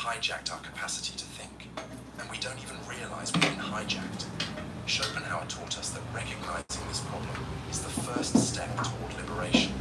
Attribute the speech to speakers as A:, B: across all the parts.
A: Hijacked our capacity to think, and we don't even realize we've been hijacked. Schopenhauer taught us that recognizing this problem is the first step toward liberation.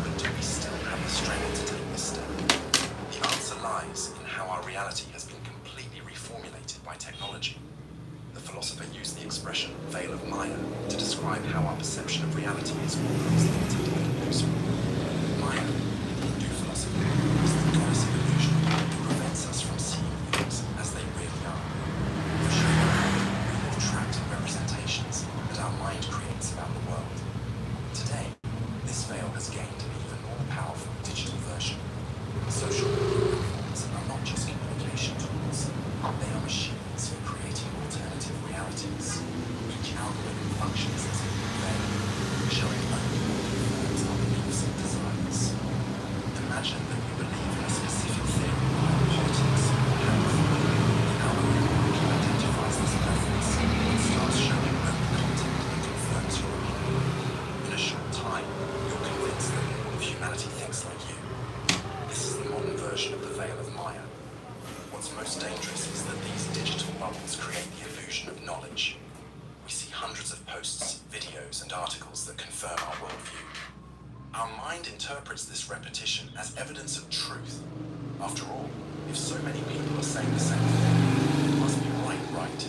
A: But do we still have the strength to take this step? The answer lies in how our reality has been completely reformulated by technology. The philosopher used the expression veil of Maya to describe how our perception of reality is always limited and illusory. Maya, in Hindu philosophy, is the goddess of illusion who prevents us from seeing things as they really are. For Schopenhauer, we live trapped in representations that our mind creates about the world. Today, this veil has gained an even more powerful digital version. Social media platforms are not just communication tools, they are machines for creating alternative realities. Each algorithm functions as a veil, showing only what confirms our beliefs and desires. Imagine that you believe in a specific theory about politics or health. The algorithm quickly identifies this preference and starts showing only content that confirms your opinion. In a short time, you're convinced that all of humanity thinks like you. This is the modern version of the veil of Maya. What's most dangerous is that these digital bubbles create the illusion of knowledge. We see hundreds of posts, videos, and articles that confirm our worldview. Our mind interprets this repetition as evidence of truth. After all, if so many people are saying the same thing, it must be right.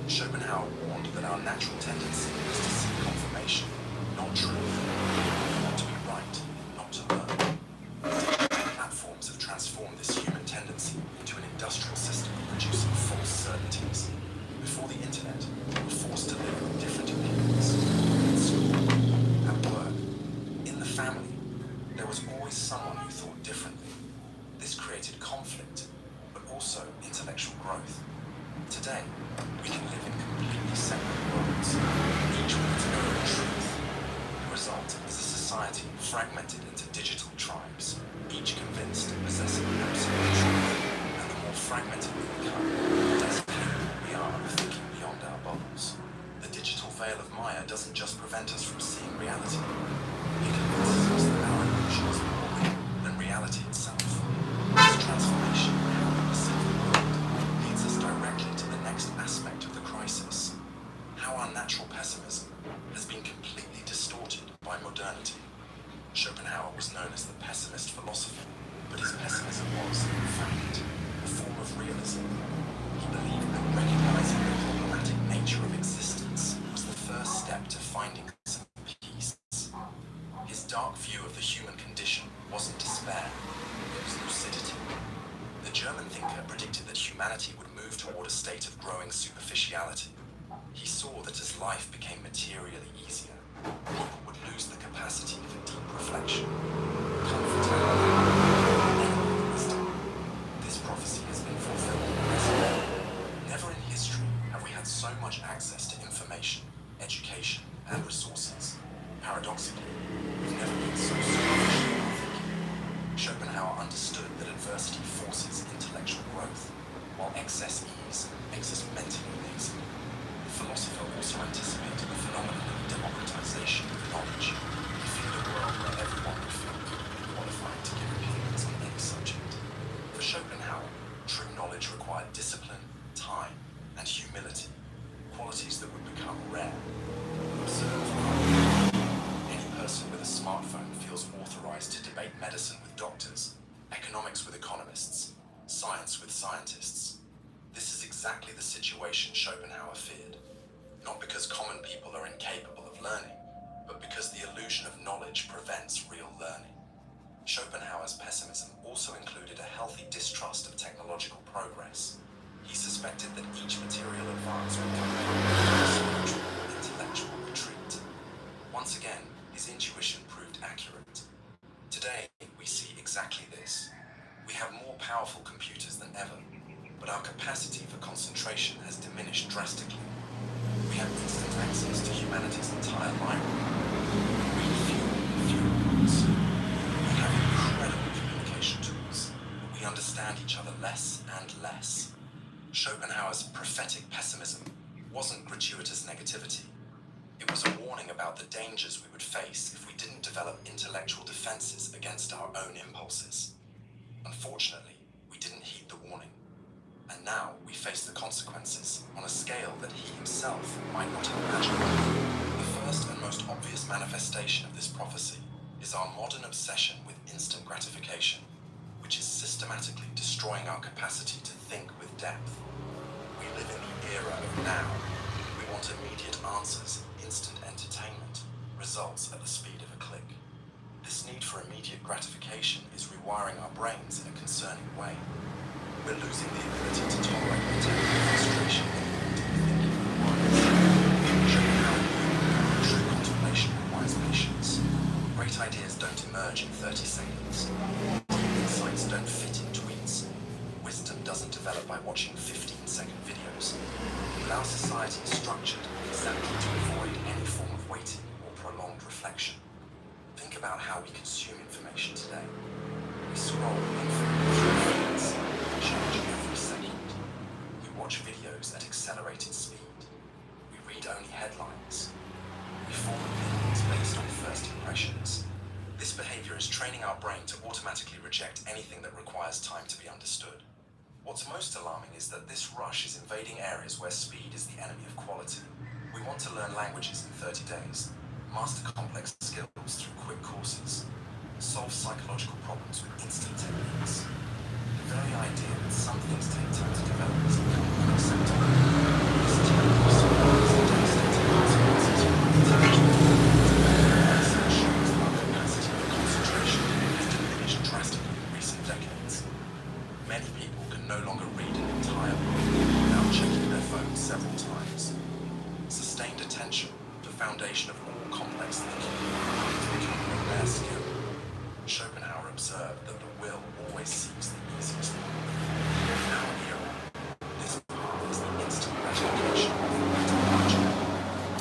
A: Schopenhauer warned that our natural tendency is to seek confirmation, not truth. We want to be right, not to learn. Digital platforms have transformed this human tendency into an industrial system producing false certainties. Before the internet, we were forced to live with different opinions. In school, at work, in the family, there was always someone who thought differently. This created conflict, but also intellectual growth. Today, we can live in completely separate worlds, each with its own truth. The result is a society fragmented into digital tribes, each convinced of possessing absolute truth. And the more fragmented we become, the less capable we are of thinking beyond our bubbles. The digital veil of Maya doesn't just prevent us from seeing reality. It convinces us that our illusion is more real than reality itself. This transformation in how we perceive the world leads us directly to the next aspect of the crisis. How our natural pessimism humanity would move toward a state of growing superficiality. He saw that as life became materially easier, people would lose the capacity for deep reflection, comfort, and wisdom. This prophecy has been fulfilled. Never in history have we had so much access to information, education, and resources. Paradoxically, we've never been so superficial in our thinking. Schopenhauer understood that adversity forces intellectual growth, while excess ease makes us mentally lazy. The philosopher also anticipated the phenomenon of democratization of knowledge. He feared a world where everyone would feel equally qualified to give opinions on any subject. For Schopenhauer, true knowledge required discipline, time, and humility, qualities that would become rare. Observe how any person with a smartphone feels authorized to debate medicine with doctors, economics with economists, science with scientists. This is exactly the situation Schopenhauer feared. Not because common people are incapable of learning, but because the illusion of knowledge prevents real learning. Schopenhauer's pessimism also included a healthy distrust of technological progress. He suspected that each material advance would come at a spiritual or intellectual retreat. Once again, his intuition proved accurate. Today, we see exactly this. We have more powerful computers than ever, but our capacity for concentration has diminished drastically. We have instant access to humanity's entire library. We read fewer books. We have incredible communication tools, but we understand each other less and less. Schopenhauer's prophetic pessimism wasn't gratuitous negativity. It was a warning about the dangers we would face if we didn't develop intellectual defenses against our own impulses. Unfortunately, we didn't heed the warning, and now we face the consequences on a scale that he himself might not have imagined. The first and most obvious manifestation of this prophecy is our modern obsession with instant gratification, which is systematically destroying our capacity to think with depth. We live in the era of now. We want immediate answers, instant entertainment, results at the speed of a click. This need for immediate gratification is rewiring our brains in a concerning way. We're losing the ability to tolerate the temporary frustration that deep thinking requires. Schopenhauer knew true contemplation requires patience. Great ideas don't emerge in 30 seconds. Deep insights don't fit in tweets. Wisdom doesn't develop by watching 15-second videos. But our society is structured exactly to avoid any form of waiting or prolonged reflection. Think about how we consume information today. We scroll infinitely through feeds, changing every second. We watch videos at accelerated speed. We read only headlines. We form opinions based on first impressions. This behavior is training our brain to automatically reject anything that requires time to be understood. What's most alarming is that this rush is invading areas where speed is the enemy of quality. We want to learn languages in 30 days, master complex skills through quick courses, solve psychological problems with instant techniques. The very idea that some things take time to develop is becoming unacceptable. This terrible spiral is the devastating consequences for intellectual research shows that our capacity for concentration has diminished drastically in recent decades. Many people can no longer read an entire book without checking their phone several times. Sustained attention, the foundation of all complex thinking, is becoming a rare skill. Schopenhauer observed that the will always seeks the easiest path. In our era, this path is the instant gratification offered by technology.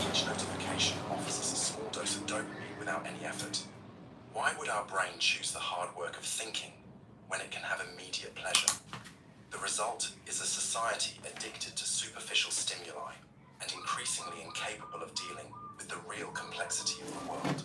A: Each notification offers us a small dose of dopamine without any effort. Why would our brain choose the hard work of thinking when it can have immediate pleasure? The result is a society addicted to superficial stimuli and increasingly incapable of dealing with the real complexity of the world.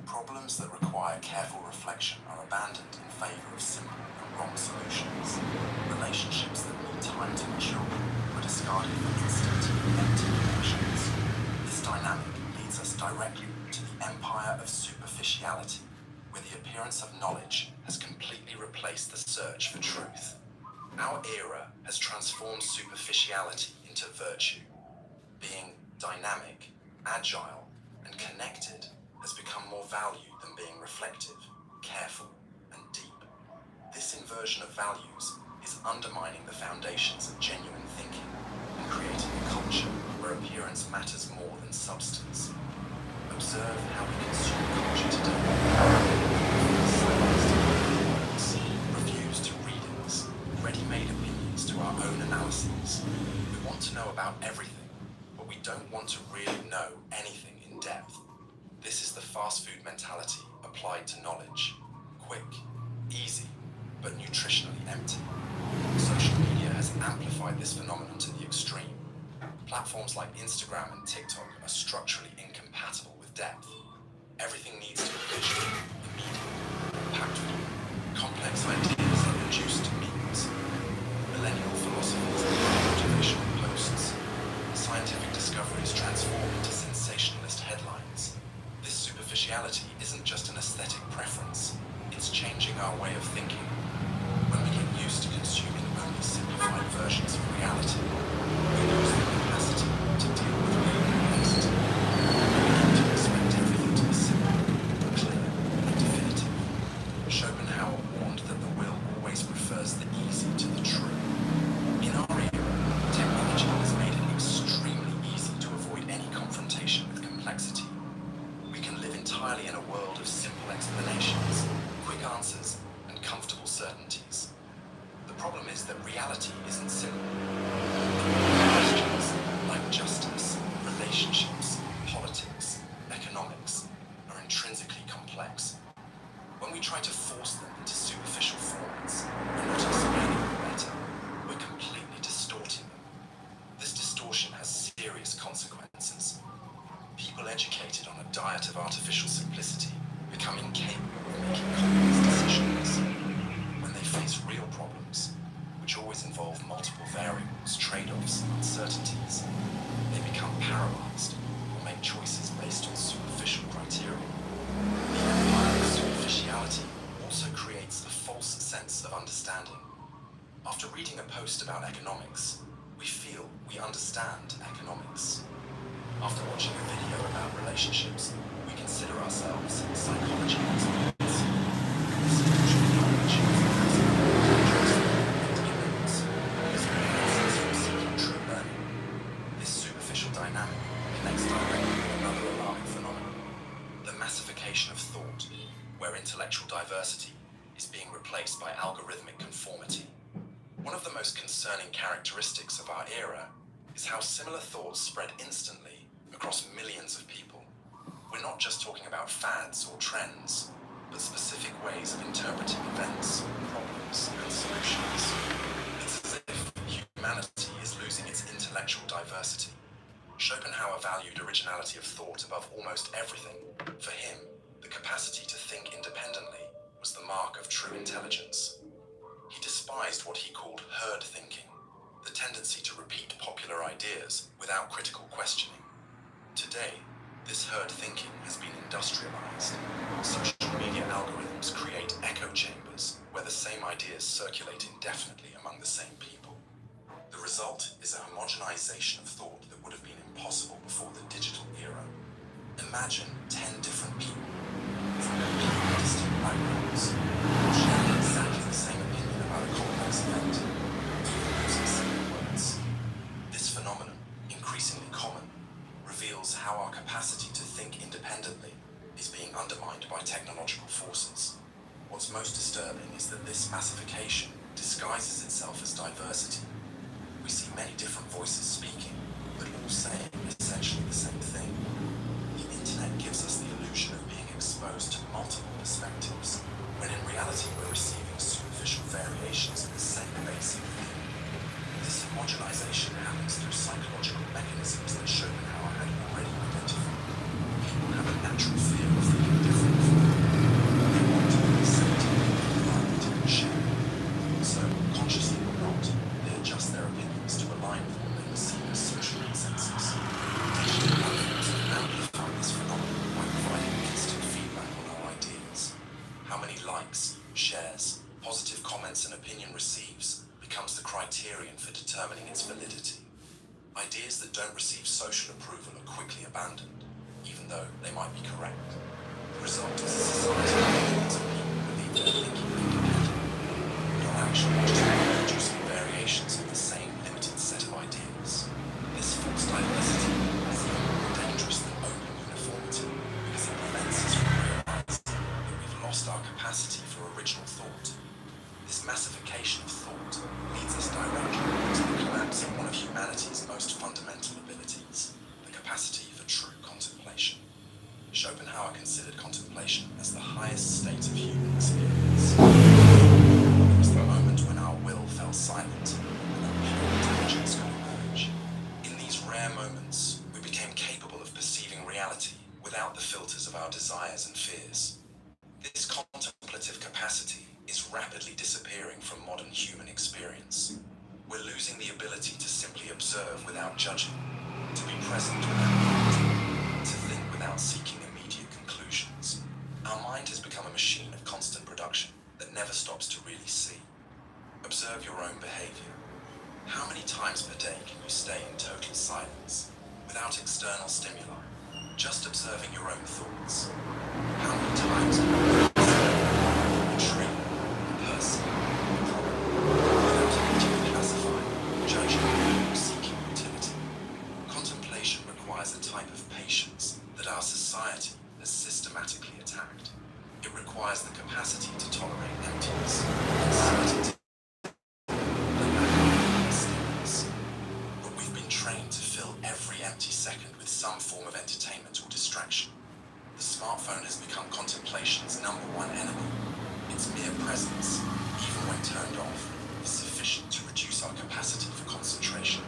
A: Problems that require careful reflection are abandoned in favor of simple and wrong solutions. Relationships that need time to mature are discarded for instant, empty connections. This dynamic leads us directly to the empire of superficiality, where the appearance of knowledge has completely replaced the search for truth. Our era has transformed superficiality into virtue. Being dynamic, agile, and connected has become more valued than being reflective, careful, and deep. This inversion of values is undermining the foundations of analyses. We want to know about everything, but we don't want to really know anything in depth. This is the fast food mentality applied to knowledge. Quick, easy, but nutritionally empty. Social media has amplified this phenomenon to the extreme. Platforms like Instagram and TikTok are structurally incompatible with depth. Everything needs to be visual, immediate, impactful. Complex ideas are reduced to memes. Millennial philosophies are motivational posts. Scientific discoveries transform into sensationalist headlines. This superficiality isn't just an aesthetic preference, it's changing our way of thinking. When we get used to consuming only simplified versions of reality, we lose the capacity to deal with real complexity. We begin to expect everything to be simple, clear, and definitive. Schopenhauer warned that the will always prefers the easy to the true. In our era, technology has made it extremely easy to avoid any confrontation with complexity. We can live entirely in a world of simple explanations, quick answers, and comfortable certainties. The problem is that reality isn't simple. Questions like justice, relationships, politics, economics are intrinsically complex. When we try to force them into superficial formats, we're not explaining them better, we're completely distorting them. This distortion has serious consequences. People educated on a diet of artificial simplicity become incapable of making complex decisions. When they face real problems, which always involve multiple variables, trade-offs, and uncertainties, they become paralyzed or make choices based on superficial criteria. The empire of superficiality also creates a false sense of understanding. After reading a post about economics, we feel we understand economics. After watching a video about relationships, we consider ourselves psychology experts. This illusion of knowledge is ignorance, because it prevents us from seeking true learning. This superficial dynamic connects directly with another alarming phenomenon, the massification of thought, where intellectual diversity is being replaced by algorithmic conformity. One of the most concerning characteristics of our era is how similar thoughts spread instantly across millions of people. We're not just talking about fads or trends, but specific ways of interpreting events, problems, and solutions. It's as if humanity is losing its intellectual diversity. Schopenhauer valued originality of thought above almost everything. For him, the capacity to think independently was the mark of true intelligence. He despised what he called herd thinking, the tendency to repeat popular ideas without critical questioning. Today, this herd thinking has been industrialized. Social media algorithms create echo chambers where the same ideas circulate indefinitely among the same people. The result is a homogenization of thought that would have been impossible before the digital era. Imagine 10 different people from completely distinct backgrounds sharing exactly the same opinion about a complex event, even using similar words. This phenomenon, increasingly common, reveals how our capacity to think independently is being undermined by technological forces. What's most disturbing is that this massification disguises itself as diversity. We see many different voices speaking, but all saying essentially the same thing. The internet gives us the illusion of being exposed to multiple perspectives, when in reality we're receiving superficial variations of the same basic thing. This homogenization happens through psychological mechanisms that Schopenhauer had already identified. People have a natural fear of thinking differently. They want to be accepted in the environment and shared. So, consciously or not, they adjust their opinions to align with what they perceive as social consensus. Digital platforms have amplified this phenomenon by providing instant feedback on our ideas. How many likes, shares, positive comments and opinion receives becomes the criterion for determining its validity. Ideas that don't receive social approval are quickly abandoned, even though they might be correct. The result is a society where millions of people believe they're thinking independently, but are actually just reproducing variations of the same limited set of ideas. This false diversity is even more dangerous than open uniformity, because it prevents us from realizing that we've lost our capacity for original thought. This massification of thought leads us directly to the filters of our desires and fears. This contemplative capacity is rapidly disappearing from modern human experience. We're losing the ability to simply observe without judging, to be present without reacting, to think without seeking immediate conclusions. Our mind has become a machine of constant production that never stops to really see. Observe your own behavior. How many times per day can you stay in total silence, without external stimuli, just observing your own thoughts? How many times can you a tree, a person, a problem, without immediately classifying, judging, or seeking utility? Contemplation requires a type of patience that our society has systematically attacked. It requires the capacity to tolerate emptiness, uncertainty, but we've been trained to fill every empty second with some form of entertainment or distraction. The smartphone has become contemplation's number one enemy. Its mere presence, even when turned off, is sufficient to reduce our capacity for concentration.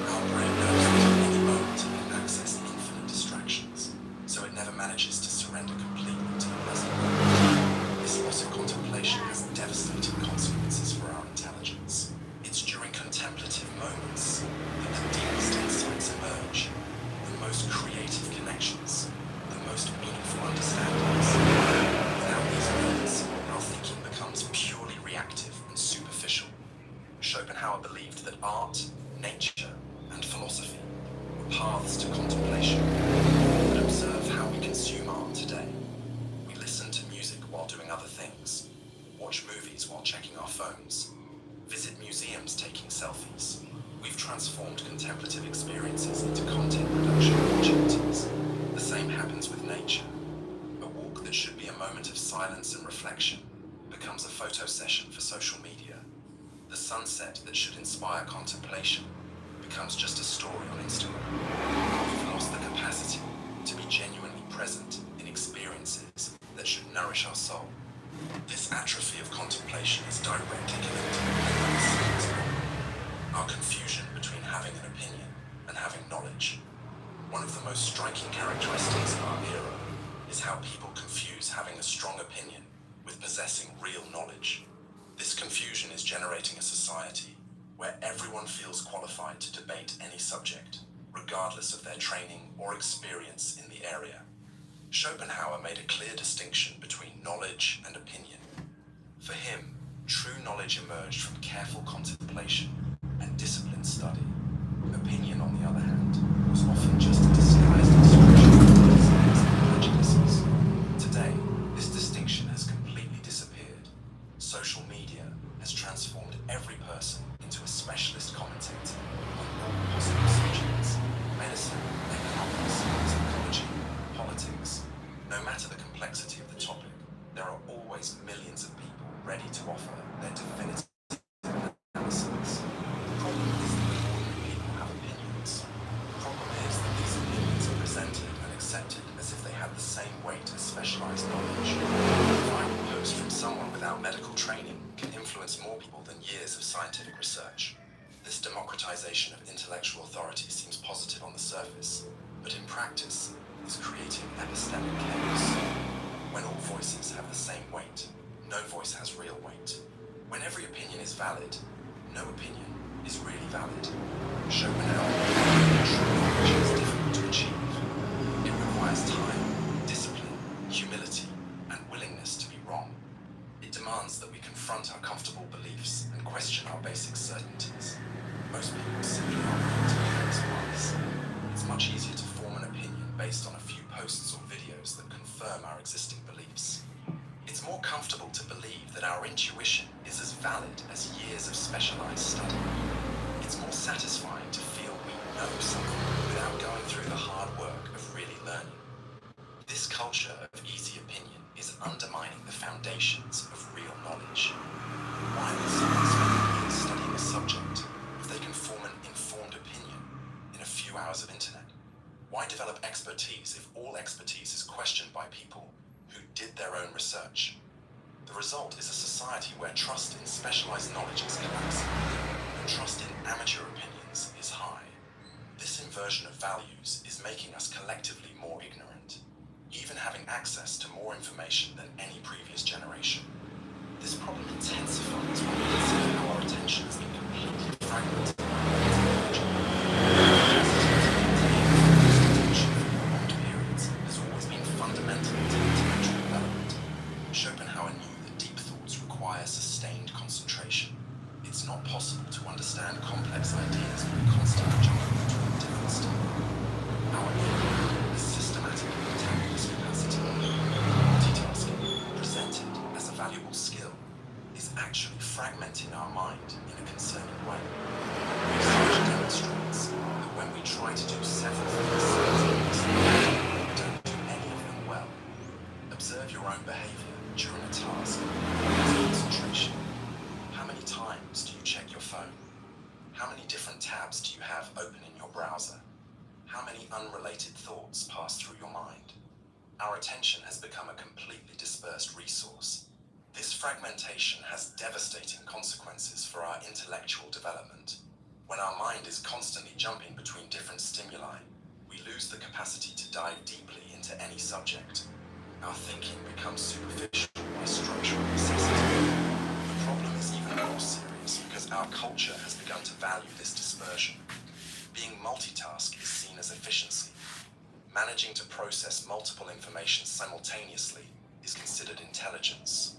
A: Our brain knows that at any moment it can access infinite distractions, so it never manages to surrender completely to the present moment. This loss of contemplation has devastating consequences for our intelligence. It's during contemplative moments that the deepest insights emerge, the most creative connections, the most meaningful understandings. Without these moments, our thinking becomes purely reactive and superficial. Schopenhauer believed that art, nature, and philosophy were paths to contemplation. But observe how we consume art today. We listen to music while doing other things, watch movies while checking our phones, visit museums taking selfies. We've transformed contemplative experiences into content production opportunities. The same happens with nature. A walk that should be a moment of silence and reflection becomes a photo session for social media. The sunset that should inspire contemplation becomes just a story on Instagram. We've lost the capacity to be genuinely present in experiences that should nourish our soul. This atrophy of contemplation is directly connected to this problem. Our confusion between having an opinion and having knowledge. One of the most striking characteristics of our era is how people confuse having a strong opinion with possessing real knowledge. This confusion is generating a society where everyone feels qualified to debate any subject, regardless of their training or experience in the area. Schopenhauer made a clear distinction between knowledge and opinion. For him, true knowledge emerged from careful contemplation and disciplined study. Opinion, on the other hand, was often just a disguised expression of desires and prejudices. Today, this distinction has completely disappeared. Social media has transformed every person into a specialist commentator on all possible subjects: medicine, economics, psychology, politics. No matter the complexity of the topic, there are always millions of people ready to offer their definitive analysis. The problem is that ordinary people have opinions. The problem is that these opinions are presented and accepted as if they have the same weight as specialized knowledge. A viral post from someone without medical training can influence more people than years of scientific research. This democratization of intellectual authority seems positive on the surface, but in practice is creating epistemic chaos. When all voices have the same weight, no voice has real weight. When every opinion is valid, no opinion is really valid. Schopenhauer believed that true knowledge is difficult to achieve. It requires time, discipline, humility, and willingness to be wrong. It demands that we confront our comfortable beliefs and question our basic certainties. Most people simply operate in this wise. It's much easier to form an opinion based on a few posts or videos that confirm our existing beliefs. It's more comfortable to believe that our intuition is as valid as years of specialized study. It's more satisfying to feel we know something without going through the hard work of really learning. This culture of easy opinion is undermining the foundations of real knowledge. Why would someone spend years studying a subject if they can form an informed opinion in a few hours of internet? Why develop expertise if all expertise is questioned by people who did their own research? The result is a society where trust in specialized knowledge is collapsing, and trust in amateur opinions is high. This inversion of values is making us collectively more ignorant. even having access to more information than any previous generation. This problem intensifies when we consider how our attention has been completely fragmented by technology. Attention for prolonged periods has always been fundamental to intellectual development. Schopenhauer knew that deep thoughts require sustained concentration. It's not possible to understand complex ideas by constantly jumping between different stimuli. Our brain is systematically attacking this capacity. Multitasking, presented as a valuable skill, is actually fragmenting our mind in a concerning way. Research demonstrates that when we try to do several things simultaneously, we don't do any of them well. Observe your own behavior during a task with concentration. How many times do you check your phone? How many different tabs do you have open in your browser? How many unrelated thoughts pass through your mind? Our attention has become a completely dispersed resource. This fragmentation has devastating consequences for our intellectual development. When our mind is constantly jumping between different stimuli, we lose the capacity to dive deeply into any subject. Our thinking becomes superficial by structural necessity. The problem is even more serious because our culture has begun to value this dispersion. Being multitask is seen as efficiency. Managing to process multiple information simultaneously is considered intelligence.